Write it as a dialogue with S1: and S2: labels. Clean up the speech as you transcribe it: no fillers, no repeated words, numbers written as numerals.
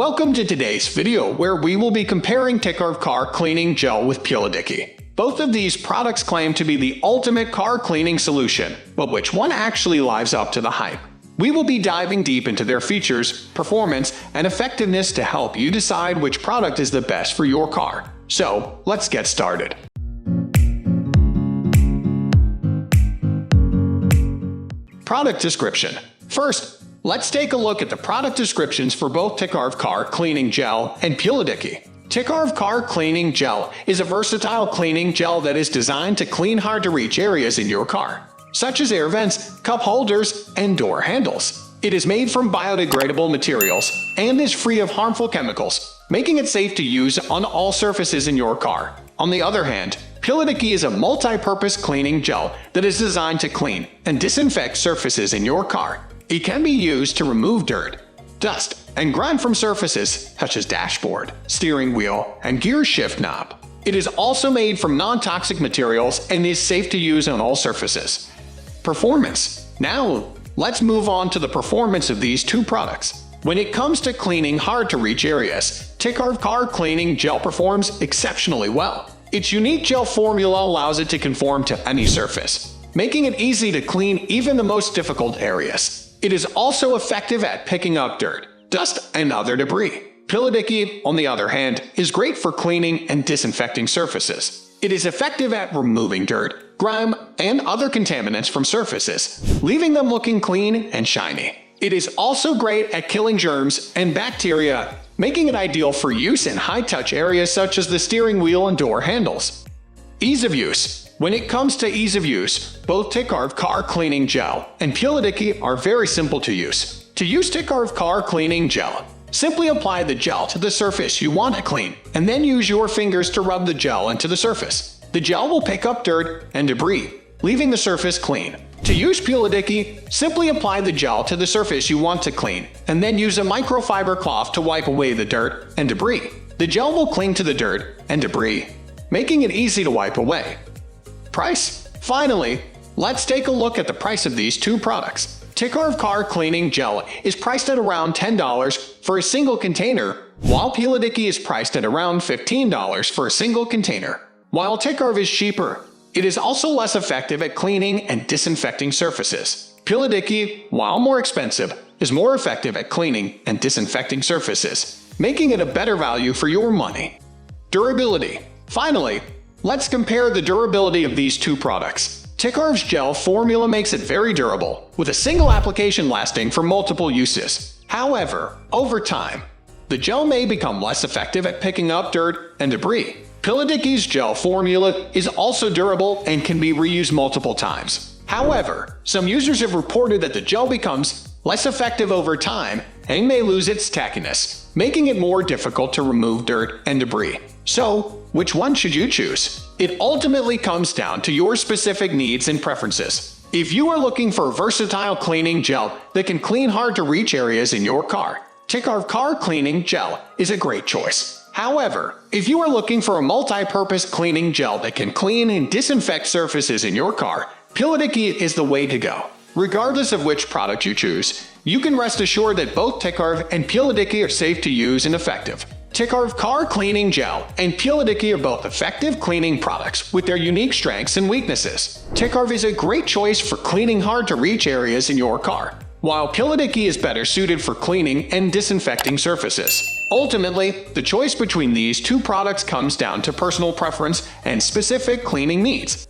S1: Welcome to today's video where we will be comparing Ticarve Car Cleaning Gel with Pulidiki. Both of these products claim to be the ultimate car cleaning solution, but which one actually lives up to the hype? We will be diving deep into their features, performance, and effectiveness to help you decide which product is the best for your car. So, let's get started. Product description. First, let's take a look at the product descriptions for both Ticarve Car Cleaning Gel and Pulidiki. Ticarve Car Cleaning Gel is a versatile cleaning gel that is designed to clean hard-to-reach areas in your car, such as air vents, cup holders, and door handles. It is made from biodegradable materials and is free of harmful chemicals, making it safe to use on all surfaces in your car. On the other hand, Pulidiki is a multi-purpose cleaning gel that is designed to clean and disinfect surfaces in your car. It can be used to remove dirt, dust, and grime from surfaces such as dashboard, steering wheel, and gear shift knob. It is also made from non-toxic materials and is safe to use on all surfaces. Performance. Now, let's move on to the performance of these two products. When it comes to cleaning hard-to-reach areas, Ticarve Car Cleaning Gel performs exceptionally well. Its unique gel formula allows it to conform to any surface, making it easy to clean even the most difficult areas. It is also effective at picking up dirt, dust, and other debris. Pulidiki, on the other hand, is great for cleaning and disinfecting surfaces. It is effective at removing dirt, grime, and other contaminants from surfaces, leaving them looking clean and shiny. It is also great at killing germs and bacteria, making it ideal for use in high-touch areas such as the steering wheel and door handles. Ease of use. When it comes to ease of use, both Ticarve Car Cleaning Gel and Pulidiki are very simple to use. To use Ticarve Car Cleaning Gel, simply apply the gel to the surface you want to clean, and then use your fingers to rub the gel into the surface. The gel will pick up dirt and debris, leaving the surface clean. To use Pulidiki, simply apply the gel to the surface you want to clean, and then use a microfiber cloth to wipe away the dirt and debris. The gel will cling to the dirt and debris, making it easy to wipe away. Price. Finally, let's take a look at the price of these two products. Ticarve Car Cleaning Gel is priced at around $10 for a single container, while Pulidiki is priced at around $15 for a single container. While Ticarve is cheaper, it is also less effective at cleaning and disinfecting surfaces. Pulidiki, while more expensive, is more effective at cleaning and disinfecting surfaces, making it a better value for your money. Durability. Finally, let's compare the durability of these two products. Ticarve's gel formula makes it very durable, with a single application lasting for multiple uses. However, over time, the gel may become less effective at picking up dirt and debris. Pulidiki's gel formula is also durable and can be reused multiple times. However, some users have reported that the gel becomes less effective over time and may lose its tackiness, making it more difficult to remove dirt and debris. So, which one should you choose? It ultimately comes down to your specific needs and preferences. If you are looking for a versatile cleaning gel that can clean hard-to-reach areas in your car, Ticarve Car Cleaning Gel is a great choice. However, if you are looking for a multi-purpose cleaning gel that can clean and disinfect surfaces in your car, Pulidiki is the way to go. Regardless of which product you choose, you can rest assured that both Ticarve and Pulidiki are safe to use and effective. Ticarve Car Cleaning Gel and Pulidiki are both effective cleaning products with their unique strengths and weaknesses. Ticarve is a great choice for cleaning hard-to-reach areas in your car, while Pulidiki is better suited for cleaning and disinfecting surfaces. Ultimately, the choice between these two products comes down to personal preference and specific cleaning needs.